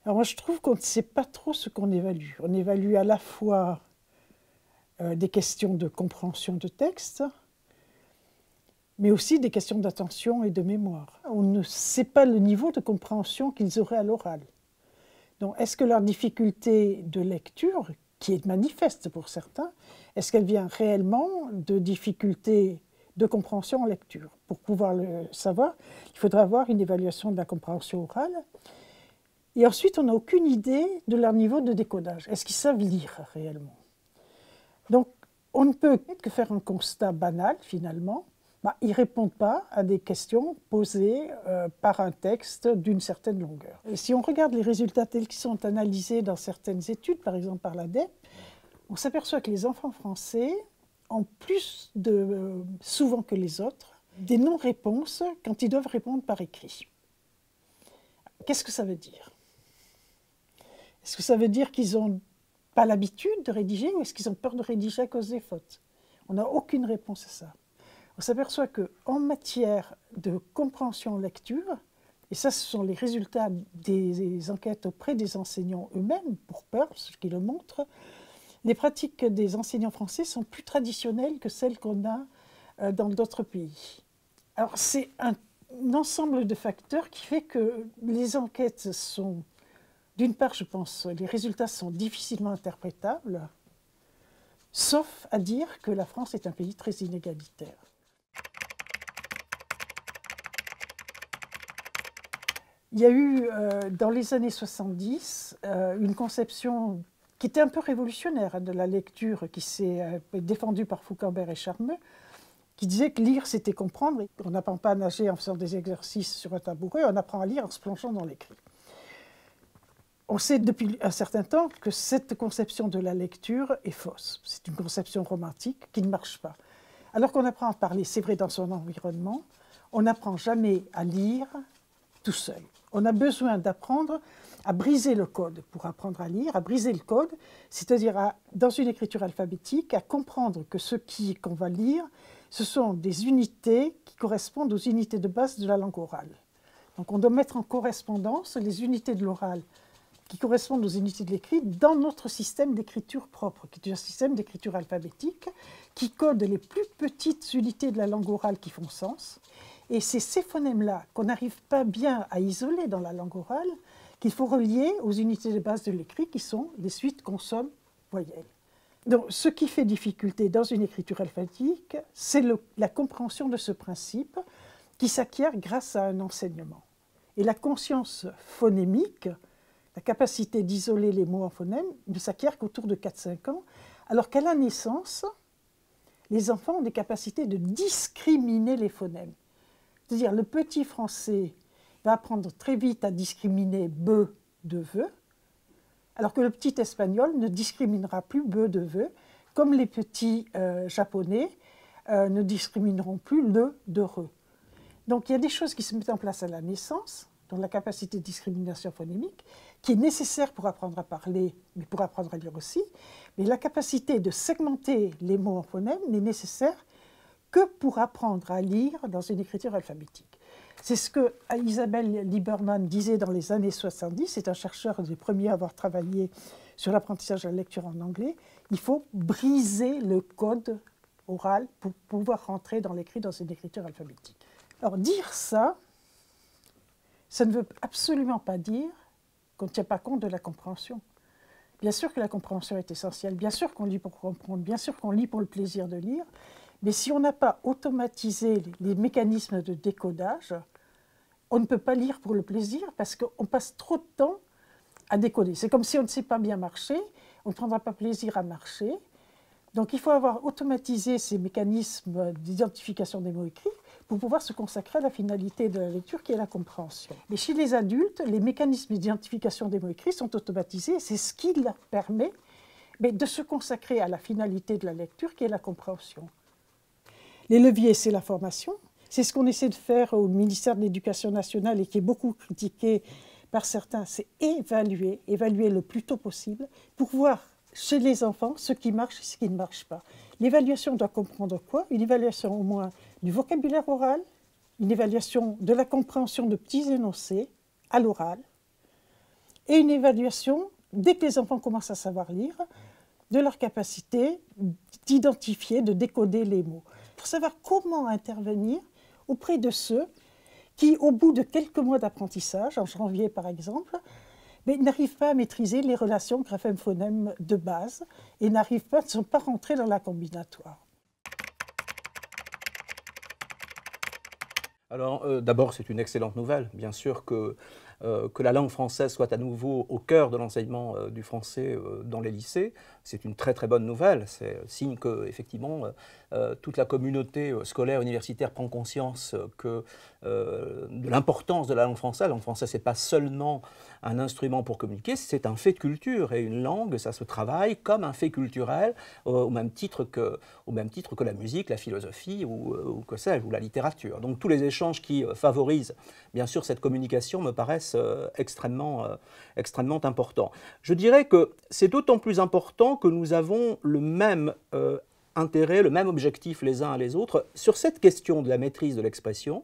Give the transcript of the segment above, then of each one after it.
Alors moi, je trouve qu'on ne sait pas trop ce qu'on évalue. On évalue à la fois des questions de compréhension de texte, mais aussi des questions d'attention et de mémoire. On ne sait pas le niveau de compréhension qu'ils auraient à l'oral. Donc, est-ce que leur difficulté de lecture, qui est manifeste pour certains, est-ce qu'elle vient réellement de difficultés de compréhension en lecture? Pour pouvoir le savoir, il faudra avoir une évaluation de la compréhension orale. Et ensuite, on n'a aucune idée de leur niveau de décodage. Est-ce qu'ils savent lire réellement? Donc, on ne peut que faire un constat banal, finalement. Ils ne répondent pas à des questions posées par un texte d'une certaine longueur. Et si on regarde les résultats tels qu'ils sont analysés dans certaines études, par exemple par l'ADEPE, on s'aperçoit que les enfants français ont plus souvent que les autres, des non-réponses quand ils doivent répondre par écrit. Qu'est-ce que ça veut dire? Est-ce que ça veut dire qu'ils n'ont pas l'habitude de rédiger ou est-ce qu'ils ont peur de rédiger à cause des fautes? On n'a aucune réponse à ça. On s'aperçoit qu'en matière de compréhension-lecture, et ça ce sont les résultats des enquêtes auprès des enseignants eux-mêmes, pour Pearl, ce qui le montre, les pratiques des enseignants français sont plus traditionnelles que celles qu'on a dans d'autres pays. Alors c'est un ensemble de facteurs qui fait que les enquêtes sont, d'une part, je pense, les résultats sont difficilement interprétables, sauf à dire que la France est un pays très inégalitaire. Il y a eu, dans les années 70, une conception qui était un peu révolutionnaire de la lecture, qui s'est défendue par Foucault-Bert et Charmeux, qui disait que lire, c'était comprendre. On n'apprend pas à nager en faisant des exercices sur un tabouret, on apprend à lire en se plongeant dans l'écrit. On sait depuis un certain temps que cette conception de la lecture est fausse. C'est une conception romantique qui ne marche pas. Alors qu'on apprend à parler, c'est vrai, dans son environnement, on n'apprend jamais à lire tout seul. On a besoin d'apprendre à briser le code pour apprendre à lire, à briser le code, c'est-à-dire dans une écriture alphabétique, à comprendre que ce qu'on va lire, ce sont des unités qui correspondent aux unités de base de la langue orale. Donc on doit mettre en correspondance les unités de l'oral qui correspondent aux unités de l'écrit dans notre système d'écriture propre, qui est un système d'écriture alphabétique qui code les plus petites unités de la langue orale qui font sens. Et c'est ces phonèmes-là qu'on n'arrive pas bien à isoler dans la langue orale qu'il faut relier aux unités de base de l'écrit qui sont les suites consonnes-voyelles. Donc, ce qui fait difficulté dans une écriture alphabétique, c'est la compréhension de ce principe qui s'acquiert grâce à un enseignement. Et la conscience phonémique, la capacité d'isoler les mots en phonèmes, ne s'acquiert qu'autour de 4-5 ans, alors qu'à la naissance, les enfants ont des capacités de discriminer les phonèmes. C'est-à-dire, le petit français va apprendre très vite à discriminer be de ve, alors que le petit espagnol ne discriminera plus be de ve, comme les petits japonais ne discrimineront plus le de re. Donc il y a des choses qui se mettent en place à la naissance, dans la capacité de discrimination phonémique, qui est nécessaire pour apprendre à parler, mais pour apprendre à lire aussi. Mais la capacité de segmenter les mots en phonèmes n'est nécessaire que pour apprendre à lire dans une écriture alphabétique. C'est ce que Isabelle Lieberman disait dans les années 70, c'est un chercheur des premiers à avoir travaillé sur l'apprentissage de la lecture en anglais. Il faut briser le code oral pour pouvoir rentrer dans l'écrit dans une écriture alphabétique. Alors dire ça, ça ne veut absolument pas dire qu'on ne tient pas compte de la compréhension. Bien sûr que la compréhension est essentielle, bien sûr qu'on lit pour comprendre, bien sûr qu'on lit pour le plaisir de lire, mais si on n'a pas automatisé les mécanismes de décodage, on ne peut pas lire pour le plaisir parce qu'on passe trop de temps à décoder. C'est comme si on ne sait pas bien marcher, on ne prendra pas plaisir à marcher. Donc il faut avoir automatisé ces mécanismes d'identification des mots écrits pour pouvoir se consacrer à la finalité de la lecture qui est la compréhension. Mais chez les adultes, les mécanismes d'identification des mots écrits sont automatisés et c'est ce qui leur permet de se consacrer à la finalité de la lecture qui est la compréhension. Les leviers, c'est la formation. C'est ce qu'on essaie de faire au ministère de l'Éducation nationale et qui est beaucoup critiqué par certains, c'est évaluer le plus tôt possible pour voir chez les enfants ce qui marche et ce qui ne marche pas. L'évaluation doit comprendre quoi? Une évaluation au moins du vocabulaire oral, une évaluation de la compréhension de petits énoncés à l'oral et une évaluation, dès que les enfants commencent à savoir lire, de leur capacité d'identifier, de décoder les mots, pour savoir comment intervenir auprès de ceux qui, au bout de quelques mois d'apprentissage, en janvier par exemple, n'arrivent pas à maîtriser les relations graphème-phonème de base et ne sont pas rentrés dans la combinatoire. Alors, d'abord, c'est une excellente nouvelle, bien sûr, que la langue française soit à nouveau au cœur de l'enseignement du français dans les lycées. C'est une très très bonne nouvelle. C'est signe que, effectivement, toute la communauté scolaire universitaire prend conscience de l'importance de la langue française. La langue française, ce n'est pas seulement un instrument pour communiquer, c'est un fait de culture. Et une langue, ça se travaille comme un fait culturel, au même titre que la musique, la philosophie ou que sais-je, ou la littérature. Donc tous les échanges qui favorisent, bien sûr, cette communication me paraissent extrêmement importants. Je dirais que c'est d'autant plus important que nous avons le même intérêt, le même objectif les uns et les autres sur cette question de la maîtrise de l'expression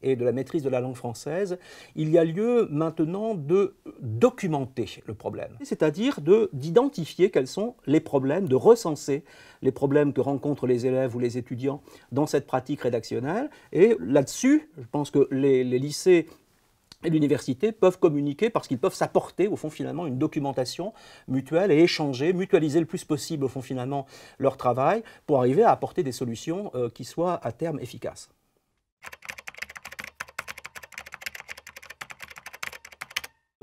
et de la maîtrise de la langue française. Il y a lieu maintenant de documenter le problème, c'est-à-dire d'identifier quels sont les problèmes, de recenser les problèmes que rencontrent les élèves ou les étudiants dans cette pratique rédactionnelle. Et là-dessus, je pense que les lycées et l'université peuvent communiquer parce qu'ils peuvent s'apporter, au fond, finalement, une documentation mutuelle et échanger, mutualiser le plus possible, au fond, finalement, leur travail pour arriver à apporter des solutions qui soient à terme efficaces.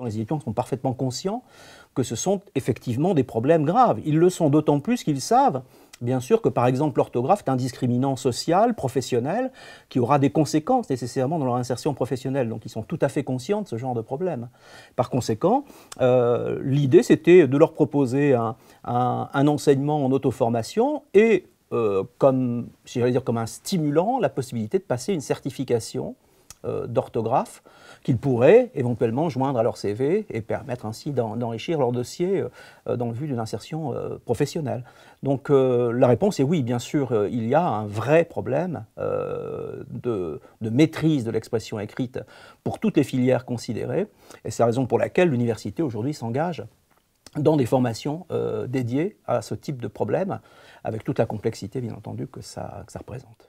Les étudiants sont parfaitement conscients que ce sont effectivement des problèmes graves. Ils le sont d'autant plus qu'ils savent, bien sûr, que par exemple l'orthographe est un discriminant social, professionnel, qui aura des conséquences nécessairement dans leur insertion professionnelle. Donc ils sont tout à fait conscients de ce genre de problème. Par conséquent, l'idée c'était de leur proposer un enseignement en auto-formation et comme un stimulant, la possibilité de passer une certification d'orthographe qu'ils pourraient éventuellement joindre à leur CV et permettre ainsi d'enrichir leur dossier dans le but d'une insertion professionnelle. Donc la réponse est oui, bien sûr, il y a un vrai problème de maîtrise de l'expression écrite pour toutes les filières considérées, et c'est la raison pour laquelle l'université aujourd'hui s'engage dans des formations dédiées à ce type de problème, avec toute la complexité, bien entendu, que ça représente.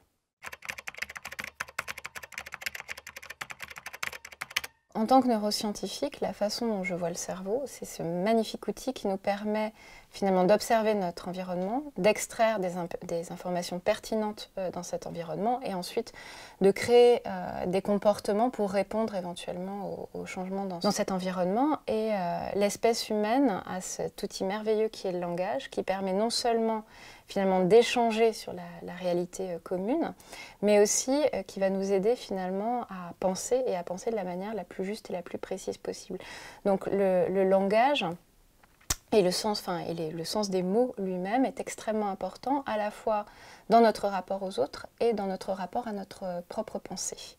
En tant que neuroscientifique, la façon dont je vois le cerveau, c'est ce magnifique outil qui nous permet finalement d'observer notre environnement, d'extraire des informations pertinentes dans cet environnement et ensuite de créer des comportements pour répondre éventuellement aux changements dans cet environnement. Et l'espèce humaine a cet outil merveilleux qui est le langage, qui permet non seulement finalement d'échanger sur la réalité commune, mais aussi qui va nous aider finalement à penser et à penser de la manière la plus juste et la plus précise possible. Donc le langage et le sens des mots lui-même est extrêmement important à la fois dans notre rapport aux autres et dans notre rapport à notre propre pensée.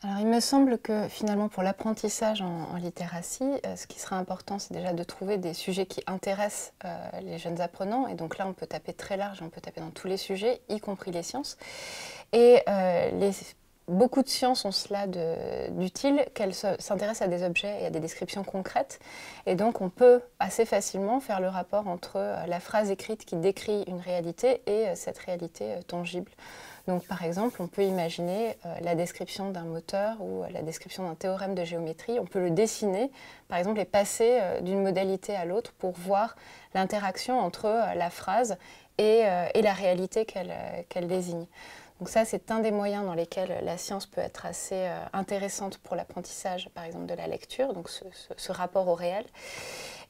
Alors, il me semble que finalement pour l'apprentissage en littératie, ce qui sera important, c'est déjà de trouver des sujets qui intéressent les jeunes apprenants. Et donc là, on peut taper très large, on peut taper dans tous les sujets, y compris les sciences. Et beaucoup de sciences ont cela d'utile qu'elles s'intéressent à des objets et à des descriptions concrètes. Et donc on peut assez facilement faire le rapport entre la phrase écrite qui décrit une réalité et cette réalité tangible. Donc par exemple, on peut imaginer la description d'un moteur ou la description d'un théorème de géométrie. On peut le dessiner, par exemple, et passer d'une modalité à l'autre pour voir l'interaction entre la phrase et la réalité qu'elle désigne. Donc ça, c'est un des moyens dans lesquels la science peut être assez intéressante pour l'apprentissage, par exemple, de la lecture, donc ce rapport au réel.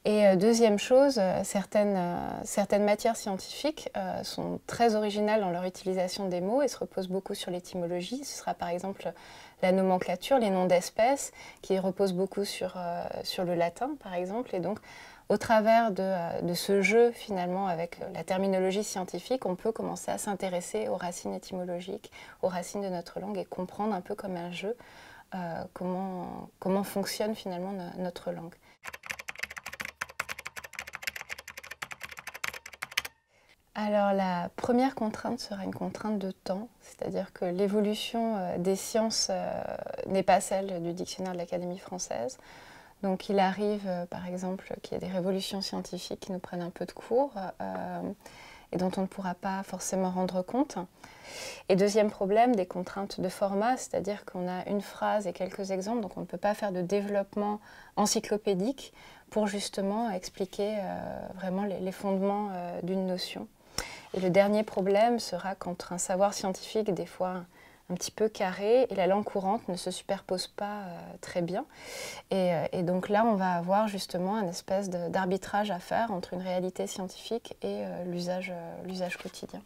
Et deuxième chose, certaines matières scientifiques sont très originales dans leur utilisation des mots et se reposent beaucoup sur l'étymologie. Ce sera par exemple la nomenclature, les noms d'espèces, qui reposent beaucoup sur le latin, par exemple. Et donc, au travers de ce jeu, finalement, avec la terminologie scientifique, on peut commencer à s'intéresser aux racines étymologiques, aux racines de notre langue et comprendre un peu comme un jeu comment fonctionne finalement notre langue. Alors la première contrainte sera une contrainte de temps, c'est-à-dire que l'évolution des sciences n'est pas celle du dictionnaire de l'Académie française. Donc il arrive par exemple qu'il y ait des révolutions scientifiques qui nous prennent un peu de cours et dont on ne pourra pas forcément rendre compte. Et deuxième problème, des contraintes de format, c'est-à-dire qu'on a une phrase et quelques exemples, donc on ne peut pas faire de développement encyclopédique pour justement expliquer vraiment les fondements d'une notion. Et le dernier problème sera qu'entre un savoir scientifique, des fois un petit peu carré, et la langue courante ne se superpose pas très bien. Et donc là, on va avoir justement un espèce d'arbitrage à faire entre une réalité scientifique et l'usage quotidien.